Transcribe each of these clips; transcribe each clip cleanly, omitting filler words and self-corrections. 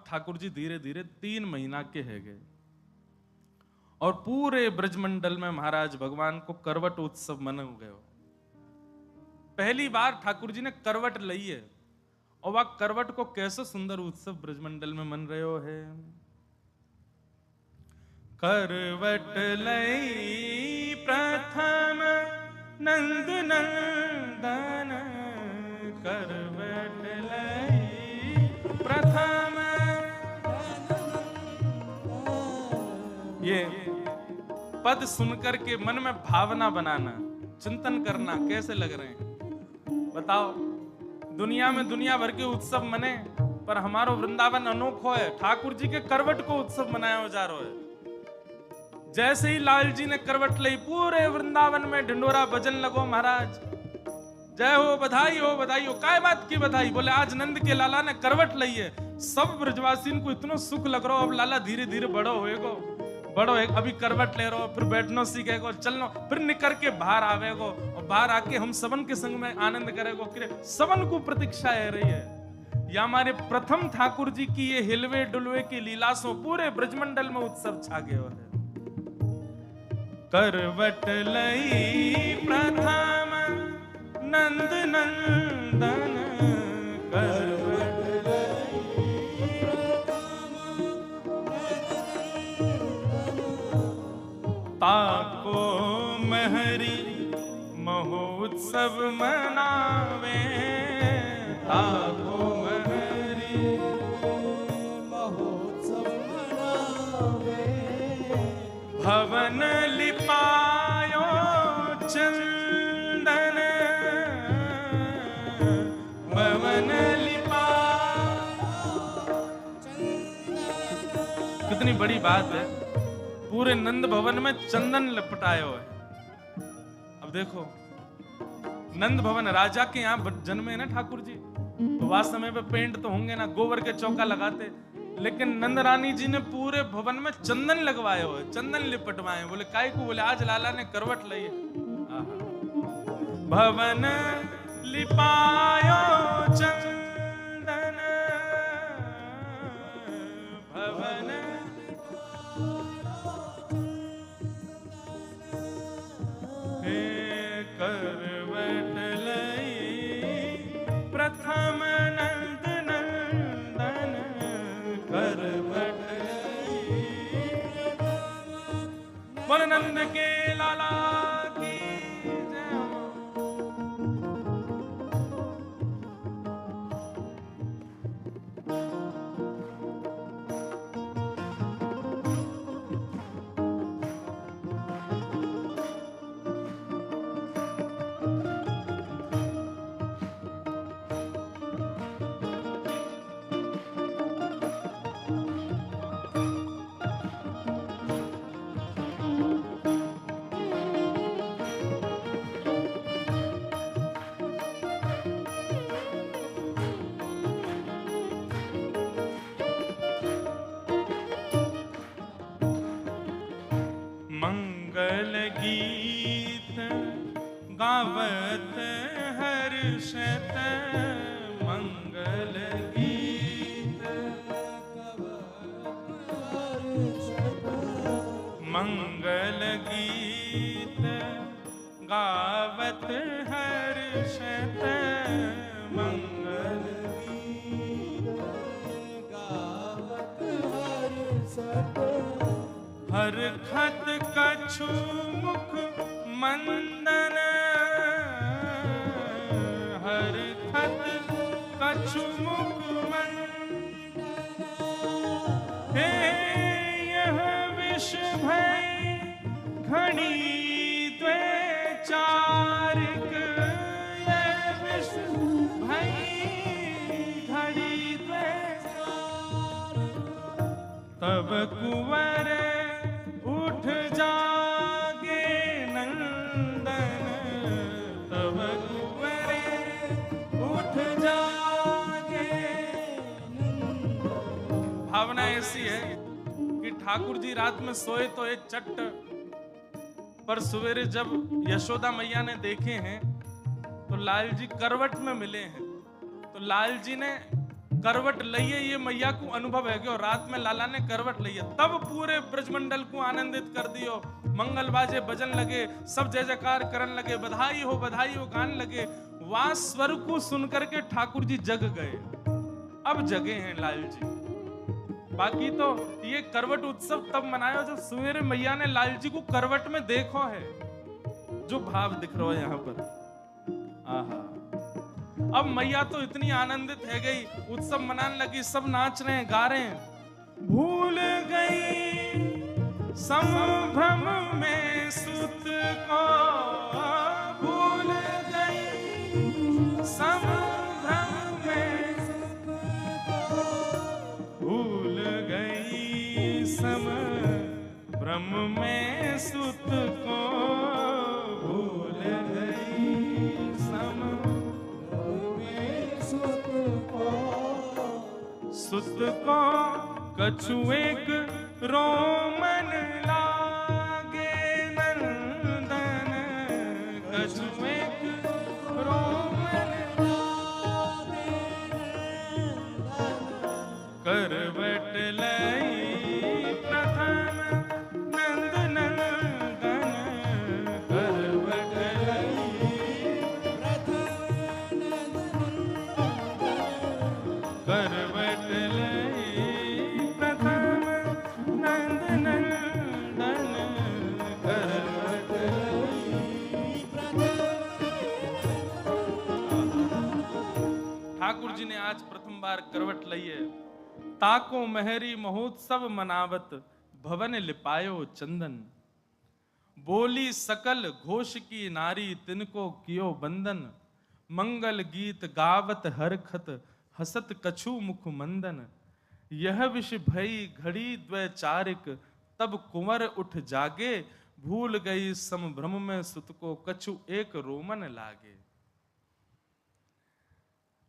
ठाकुर जी धीरे धीरे 3 महीना के है गए और पूरे ब्रजमंडल में महाराज भगवान को करवट उत्सव मना गए। पहली बार ठाकुर जी ने करवट ली है और वह करवट को कैसे सुंदर उत्सव ब्रजमंडल में मन रहे हो है। करवट लई प्रथम नंद नंदन, करवट लई प्रथम। ये पद सुनकर के मन में भावना बनाना, चिंतन करना, कैसे लग रहे हैं बताओ। दुनिया में दुनिया भर के उत्सव मने, पर हमारो वृंदावन अनोखो है। ठाकुर जी के करवट को उत्सव मनाया जा रहा है। जैसे ही लाल जी ने करवट ली, पूरे वृंदावन में ढिंडोरा भजन लगो। महाराज जय हो, बधाई हो, बधाई हो। काय बात की बधाई? बोले आज नंद के लाला ने करवट ली है। सब ब्रजवासी को इतना सुख लग रहा हो। अब लाला धीरे धीरे बड़ो होएगो, बड़ो है, अभी करवट ले रहो, फिर बैठनो सीखेगो, चलनो, फिर निकर के बाहर आवेगो और बाहर आके हम सबन के संग में आनंद करेगो। सबन को प्रतीक्षा है रही है। या हमारे प्रथम ठाकुर जी की ये हिलवे डुलवे की लीला सो पूरे ब्रजमंडल में उत्सव छा गए है। करवट लई प्रथम नंद नंदन, करवट लई ताको महरी महोत्सव मनावे, ताको महरी महोत्सव मनावे। भवन लिपायो चंदन, भवन लिपायो चंदन। कितनी बड़ी बात है, पूरे नंद भवन में चंदन लपटायो है। अब देखो, नंद भवन राजा के यहाँ जन्मे ना ठाकुर जी, तो वह समय पे पेंट तो होंगे ना, गोबर के चौका लगाते, लेकिन नंद रानी जी ने पूरे भवन में चंदन लगवाए हुए, चंदन लिपटवाए। बोले काय को? बोले आज लाला ने करवट ली है। भवन लिपायो चंदन, भवन करवट लई प्रथम नंद नंदन, करवट लई बोल नंद के लाला की जय हो। मंगल गीत गावत हर्षत, मंगल गीत मंगल गीत गावत हर्षत, मंगल गीत गावत हर्षत। हर खत कछु मुख मंदन, हर खत कछु मुख मंदन। हे यह विष भय घड़ी द्वैचारिक, यह विष भय घड़ी द्वैचारिक। तब कुंवर उठ जागे नंदन, तब कुंवर उठ जागे नंदन। भावना ऐसी है कि ठाकुर जी रात में सोए तो एक चट्ट, पर सवेरे जब यशोदा मैया ने देखे हैं तो लाल जी करवट में मिले हैं। तो लाल जी ने करवट लइए ये मैया को अनुभव है कि रात में लाला ने करवट लइए, तब पूरे ब्रजमंडल को आनंदित कर दियो। मंगल बाजे बजन लगे, सब जय जयकार करन लगे, बधाई हो गान लगे। वहां स्वर को सुनकर के ठाकुर जी जग गए। अब जगे हैं लाल जी। बाकी तो ये करवट उत्सव तब मनाया जब सवेरे मैया ने लाल जी को करवट में देखो है। जो भाव दिख रहा है यहाँ पर, आहा। अब मैया तो इतनी आनंदित है गई, उत्सव मनाने लगी, सब नाच रहे हैं, गा रहे हैं। भूल गई संभ्रम में सुत को, भूल गई संभ्रम में सुत को, भूल गई संभ्रम में सुत को, भूल गई सुत को, कछु एक रोमन लागे नंदन, कछु एक रोमन लागे नंदन, करवट लई प्रथम नंद नंदन, करवट लई प्रथम नंद नंदन, करवट लई प्रथम नंद नंदन, करवट लई प्रथम। ठाकुर जी ने आज प्रथम बार करवट लई है। ताको महरी महोत्सव मनावत, भवन लिपायो चंदन, बोली सकल घोष की नारी, तिनको कियो बंदन, मंगल गीत गावत हरखत, हसत कछु मुख मंदन, यह विष भई घड़ी द्वैचारिक, तब कुंवर उठ जागे, भूल गई संभ्रम में सुत को, कछु एक रोमन लागे।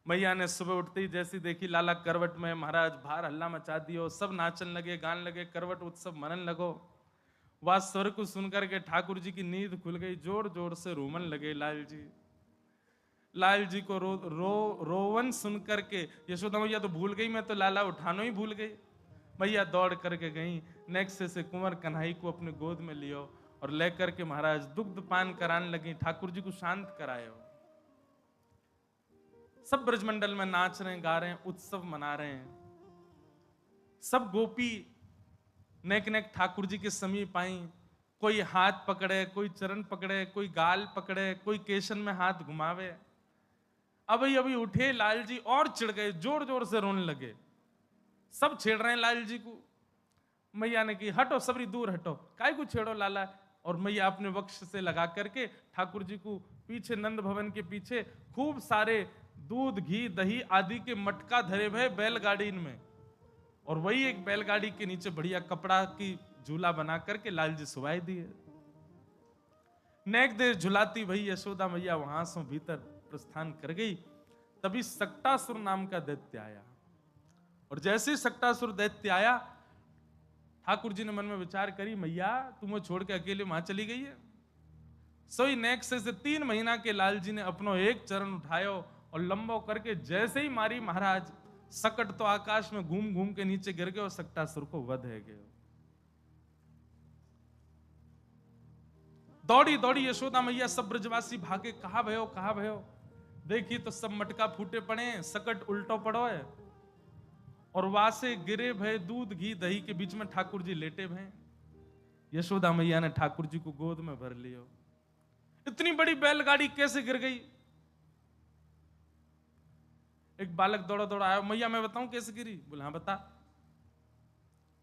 मैया ने सुबह उठते ही जैसी देखी लाला करवट में, महाराज बाहर हल्ला मचा दियो, सब नाचन लगे, गान लगे, करवट उत्सव मनन लगो। वह स्वर को सुनकर के ठाकुर जी की नींद खुल गई, जोर जोर से रोमन लगे लाल जी। लाल जी को रोवन सुन करके यशोदा मैया तो भूल गई, मैं तो लाला उठानो ही भूल गई। मैया दौड़ करके गई, नेक्स्ट से कुंवर कन्हई को अपने गोद में लियो और लेकर के महाराज दुग्ध पान कराने लगी, ठाकुर जी को शांत करायो। सब ब्रजमंडल में नाच रहे हैं, गा रहे हैं, उत्सव मना रहे हैं। सब गोपी नेक नेक ठाकुर जी के समीप आई, कोई हाथ पकड़े, कोई चरण पकड़े, कोई गाल पकड़े, कोई केशन में हाथ घुमावे। अभी उठे लाल जी और चिढ़ गए, जोर जोर से रोने लगे। सब छेड़ रहे हैं लाल जी को। मैया ने की हटो सबरी, दूर हटो, काय को छेड़ो लाला। और मैया अपने वक्ष से लगा करके ठाकुर जी को पीछे नंद भवन के पीछे खूब सारे दूध घी दही आदि के मटका धरे भय बैलगाड़ी में, और वही एक बैलगाड़ी के नीचे बढ़िया कपड़ा की झूला बना करके लाल जी सुवाई दिए। नेक देर झुलाती भई यशोदा मैया वहां से भीतर प्रस्थान कर गई। तभी सक्टासुर नाम का दैत्य आया, और जैसे सक्टासुर दैत्य आया, ठाकुर जी ने मन में विचार करी, मैया तुम्हें छोड़ के अकेले वहां चली गई है। सोई नेक से 3 महीना के लाल जी ने अपनो एक चरण उठायो और लंबो करके जैसे ही मारी, महाराज सकट तो आकाश में घूम घूम के नीचे गिर गए और सक्टासुर को वध है गए। दौड़ी दौड़ी यशोदा मैया सब ब्रजवासी भागे, कहा भयो कहा भयो। देखिए तो सब मटका फूटे पड़े हैं, सकट उल्टो पड़ो है, और वासे गिरे भय दूध घी दही के बीच में ठाकुर जी लेटे भय। यशोदा मैया ने ठाकुर जी को गोद में भर लियो। इतनी बड़ी बैलगाड़ी कैसे गिर गई? एक बालक दौड़ा दौड़ा आया, मैया मैं बताऊं कैसे गिरी? बोले हाँ बता।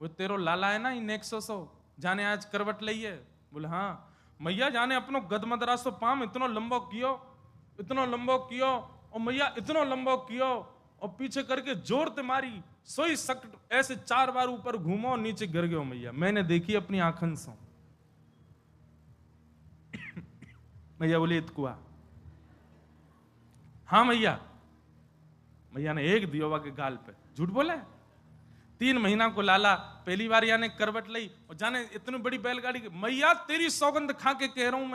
वो तेरो लाला है ना इन 100 जाने आज करवट लई है? बोले हाँ। मैया जाने अपनो गदमदरा सो पाम इतनो लंबो कियो, इतनो लंबो कियो, और मैया इतनो लंबो कियो, और पीछे करके जोर ते मारी, सोई सकट ऐसे 4 बार ऊपर घूमो, नीचे गिर गयो। मैया मैंने देखी अपनी आंखन से। मैया बोली इतकुआ। हाँ मैया। मैया ने एक दियोवा के गाल पे, झूठ बोले। 3 महीना को लाला पहली बार यानी करवट लई, और जाने इतनी बड़ी बैलगाड़ी। मैया तेरी सौगंध खा के कह रहा हूं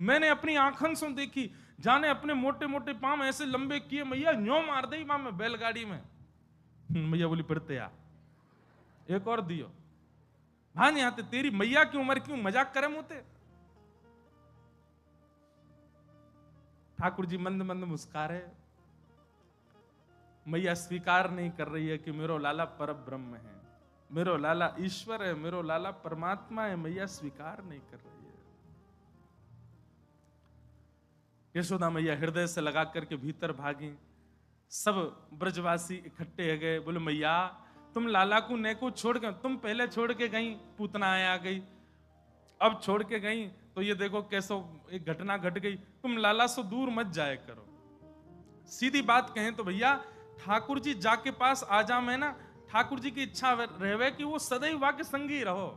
मैंने अपनी आंखन से देखी, जाने अपने मोटे मोटे पांव ऐसे लंबे किए, मैया न्यो मार दई मां में बैलगाड़ी में। मैया बोली फिरते आ, एक और दियो। भान आते तेरी मैया की उम्र क्यों मजाक करे मुते। ठाकुर जी मंद मंद मुस्का रहे। मैया स्वीकार नहीं कर रही है कि मेरो लाला पर ब्रह्म है, मेरो लाला ईश्वर है, मेरो लाला परमात्मा है। मैया स्वीकार नहीं कर रही है। यशोदा मैया हृदय से लगा करके भीतर भागी। सब ब्रजवासी इकट्ठे हो गए। बोले मैया तुम लाला को नेको छोड़ के, तुम पहले छोड़ के गई, पूतना आ गई, अब छोड़ के गई तो ये देखो कैसो एक घटना घट गई। तुम लाला से दूर मत जाए करो। सीधी बात कहें तो भैया ठाकुर जी जाके पास आ जा, मैं ना ठाकुर जी की इच्छा रहे कि वो सदैव वाके संगी रहो।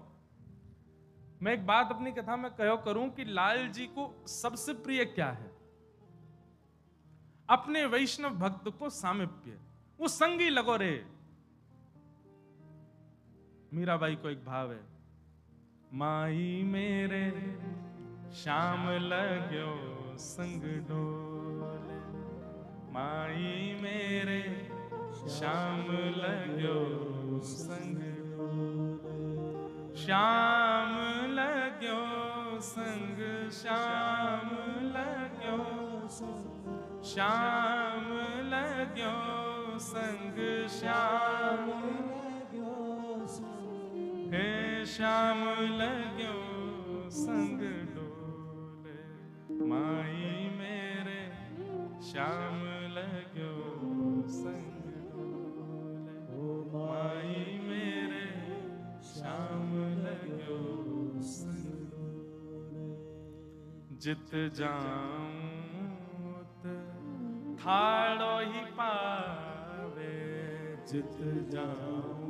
मैं एक बात अपनी कथा में कहो करूं कि लाल जी को सबसे प्रिय क्या है? अपने वैष्णव भक्त को सामिप्य, वो संगी लगो रे। मीराबाई को एक भाव है, माई मेरे श्याम लगो संग डोले, माई मेरे श्याम लगो संग डोले, श्याम लगो संग, श्याम लगो संग, श्याम लगो संग, श्याम हे श्याम लगो संग डोले, माई मेरे श्याम लगो संग डोले, माई मेरे श्याम लगो संग डोले। जित जाऊं थाड़ो ही पावे, जित जाऊं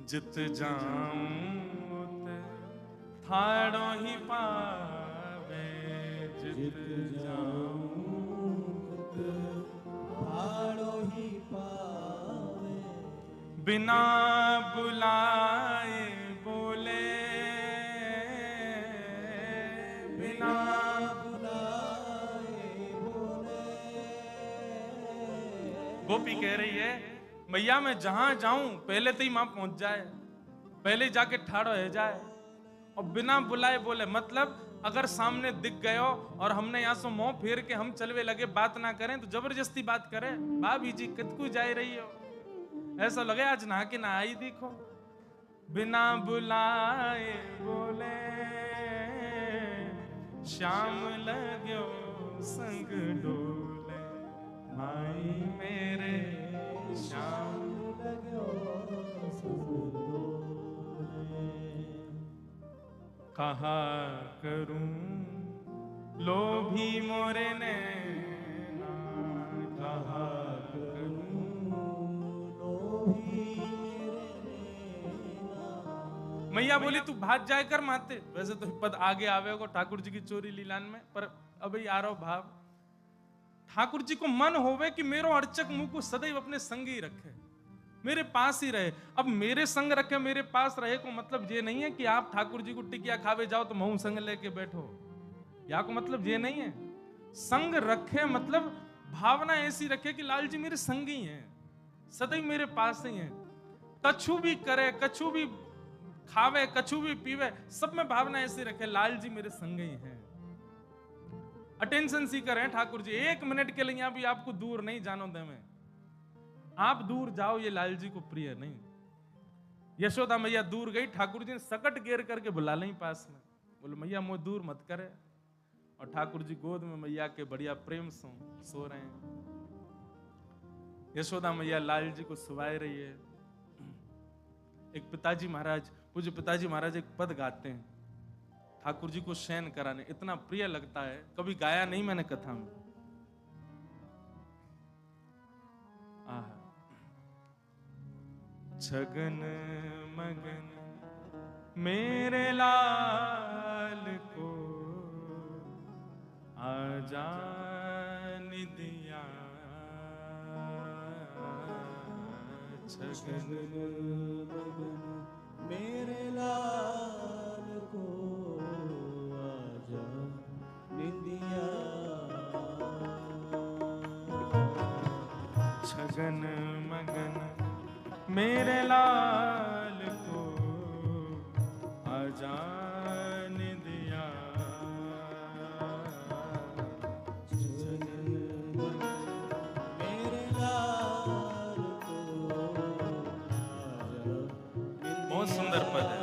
जित जाऊं थाड़ो ही पावे, जित जाऊं थाड़ो ही पावे, बिना बुलाए बोले, बिना बुलाए बोले। गोपी कह रही है मैया मैं जहां जाऊं पहले तो ही मां पहुंच जाए, पहले जाके ठाड़ो है जाए, और बिना बुलाए बोले मतलब अगर सामने दिख गयो और हमने यहां से मुंह फेर के हम चलवे लगे, बात ना करें तो जबरदस्ती बात करे। भाभी जी कितकू जाए रही हो, ऐसा लगे आज नहा के ना आई देखो। बिना बुलाए बोले श्याम लगो संग डोले, माई मेरे श्याम लगो संग डोले। कहा करूं लोभी मोरे नैना, कहा करूं लोभी मेरे नैना। मैया बोली तू भाग जाए कर माते। वैसे तो पद आगे आवेगो ठाकुर जी की चोरी लीलान में, पर अभी आ रहा भाव। ठाकुर जी को मन होवे कि मेरो अर्चक मुंह को सदैव अपने संग ही रखे, मेरे पास ही रहे। अब मेरे संग रखे, मेरे पास रहे को मतलब ये नहीं है कि आप ठाकुर जी को टिकिया खावे जाओ तो महू संग लेके बैठो, या को मतलब ये नहीं है। संग रखे मतलब भावना ऐसी रखे कि लाल जी मेरे संग ही हैं, सदैव मेरे पास ही हैं। कछु भी करे, कछु भी खावे, कछु भी पीवे, सब में भावना ऐसी रखे लाल जी मेरे संग ही हैं। अटेंशन सीकर हैं ठाकुर जी, एक मिनट के लिए भी आपको दूर नहीं जानो दे में। आप दूर जाओ ये लाल जी को प्रिय नहीं। यशोदा मैया दूर गई, ठाकुर जी ने सकट गेर करके बुला लें पास में। बोले मैया मुझे दूर मत करे। और ठाकुर जी गोद में मैया के बढ़िया प्रेम से सो रहे हैं। यशोदा मैया लाल जी को सुवाए रही है। एक पिताजी महाराज, पूज्य पिताजी महाराज एक पद गाते हैं ठाकुर जी को शयन कराने, इतना प्रिय लगता है, कभी गाया नहीं मैंने कथा में। छगन मगन मेरे लाल को आजा निदिया, छगन मगन मेरे लाल को आजा निदिया, छगन मगन मेरे लाल को आजान दिया। छगन मगन मेरे लाल को बहुत सुंदर पद है।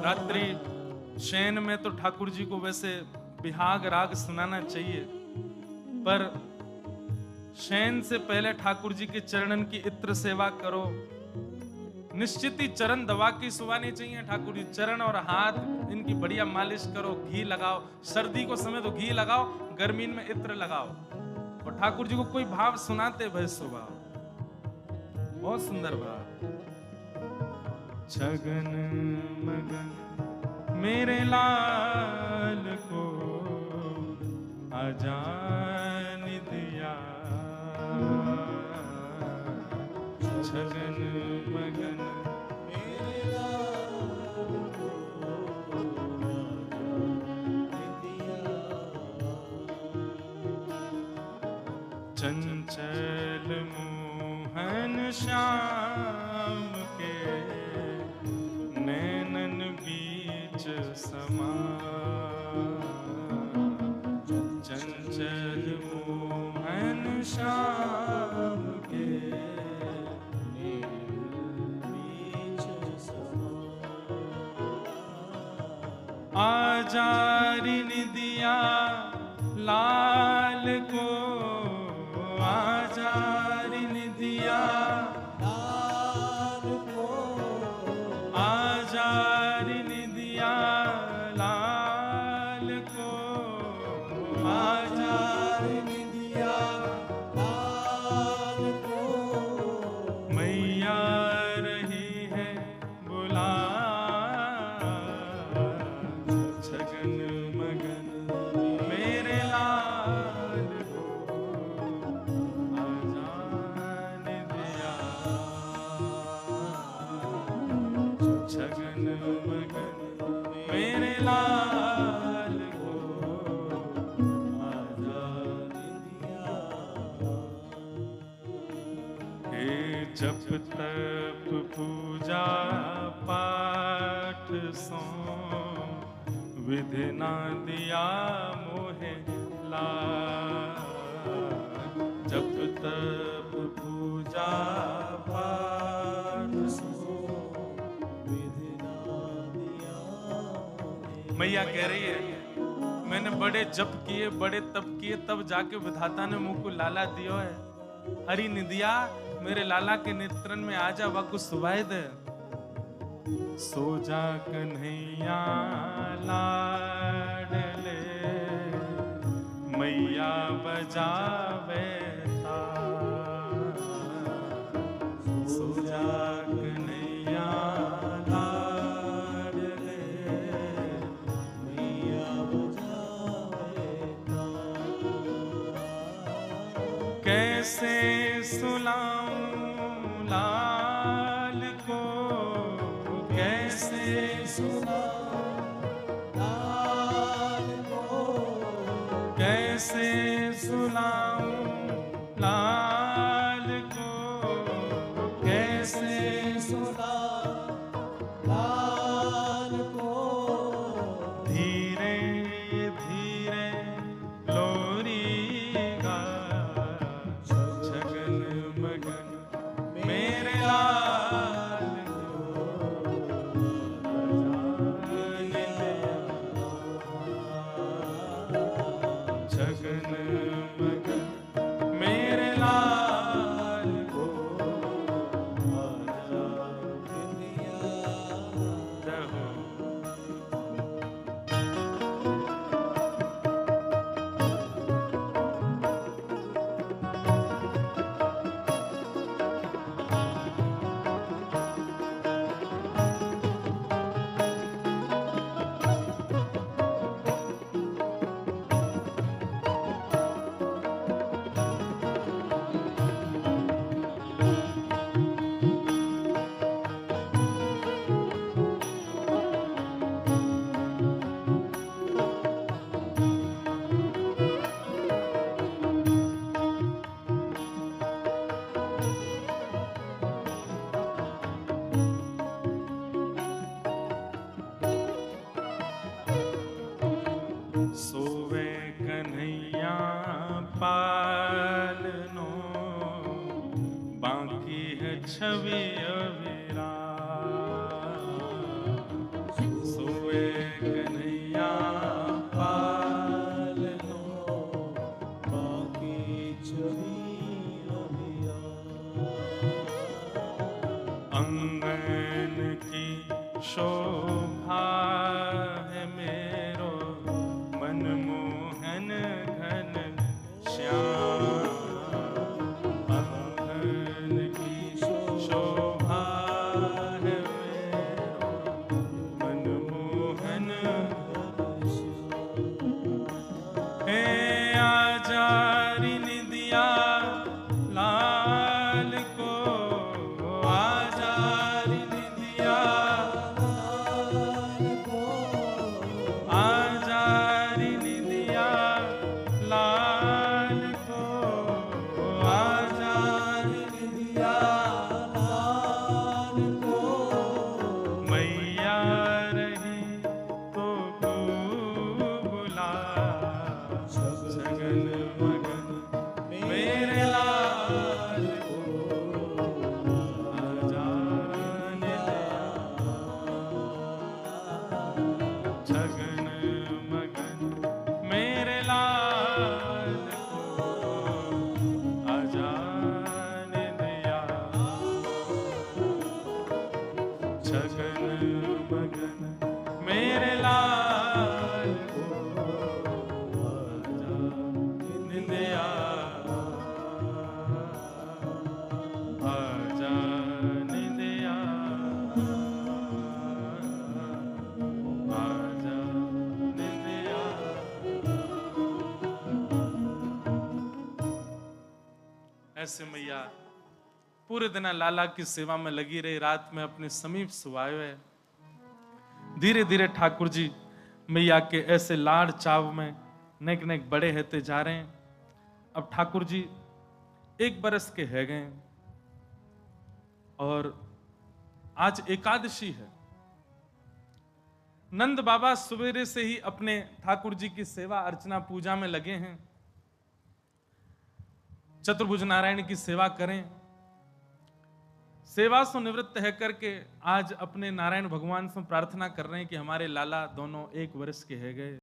रात्रि शयन में तो ठाकुर जी को वैसे बिहाग राग सुनाना चाहिए, पर शयन से पहले ठाकुर जी के चरणन की इत्र सेवा करो। निश्चित ही चरण दवा की सुवानी चाहिए। ठाकुर जी चरण और हाथ इनकी बढ़िया मालिश करो, घी लगाओ। सर्दी को समय तो घी लगाओ, गर्मी में इत्र लगाओ, और ठाकुर जी को कोई भाव सुनाते भय सुभाव। बहुत सुंदर भाव। छगन मगन मेरे लाल को आजान दिया। छगन मगन मेरे लाल को आजान दिया। चंचल मोहन श्याम के नैनन बीच समा। चंचल मोहन श्याम के बीच समा। आजारी निदिया लाल को, आजारी निदिया लाल को, आजारी निदिया लाल को, आजारी निदिया लाल को। मैया रही है बुला। छगन मगन मेरे लाल को आजान दिया। छगन मगन मेरे लाल को आजान दिया। हे जप तप पूजा पाठ सो विधि ना दिया मोहे लाल। जप तप पूजा पाठ सो विधि ना दिया। मैया कह रही है मैंने बड़े जप किए, बड़े तप किए, तब जाके विधाता ने मुंह को लाला दियो है। हरि निदिया मेरे लाला के नेत्रन में आजा वकु सुभाए दे। सो जा कन्हैया लाडले मैया बजावे ताल। सो जा कन्हैया लाडले मैया बजावे ताल। कैसे सुनाऊं लाल को, कैसे सुनाऊं लाल को, कैसे सुनाऊं लाल को, कैसे सुनाऊं लाल को। धीरे धीरे लोरी गा। छगन मगन मेरे लाल को आजान दिया। छगन मगन पालनो, बाकी है छवि अविरा। सोए कन्हैया पालनो, बाकी छवि अविरा। अंगन की शोभा है मेरो, मनमोहन घन श्याम। अंगन की शोभा है मेरो, मनमोहन घन श्याम। हे आजा री निदिया लाल को, आजा री निदिया लाल को, आजा री निदिया लाल को, आजा री निदिया लाल को। मैया रही तो बुला, सगन मगन मेरे लाल को, आजा निदिया। सगन मगन मेरे लाल को, आजा निदिया। सगन मगन मेरे लाल को, आजा निदिया। आजा निदिया, आजा निदिया। ऐसे मैया पूरे दिन लाला की सेवा में लगी रही, रात में अपने समीप सुवाए हुए। धीरे धीरे ठाकुर जी मैया के ऐसे लाड़ चाव में नेक नेक बड़े होते जा रहे हैं। अब ठाकुर जी 1 बरस के है गए और आज एकादशी है। नंद बाबा सवेरे से ही अपने ठाकुर जी की सेवा अर्चना पूजा में लगे हैं। चतुर्भुज नारायण की सेवा करें, सेवा से निवृत्त है करके आज अपने नारायण भगवान से प्रार्थना कर रहे हैं कि हमारे लाला दोनों 1 वर्ष के है गए।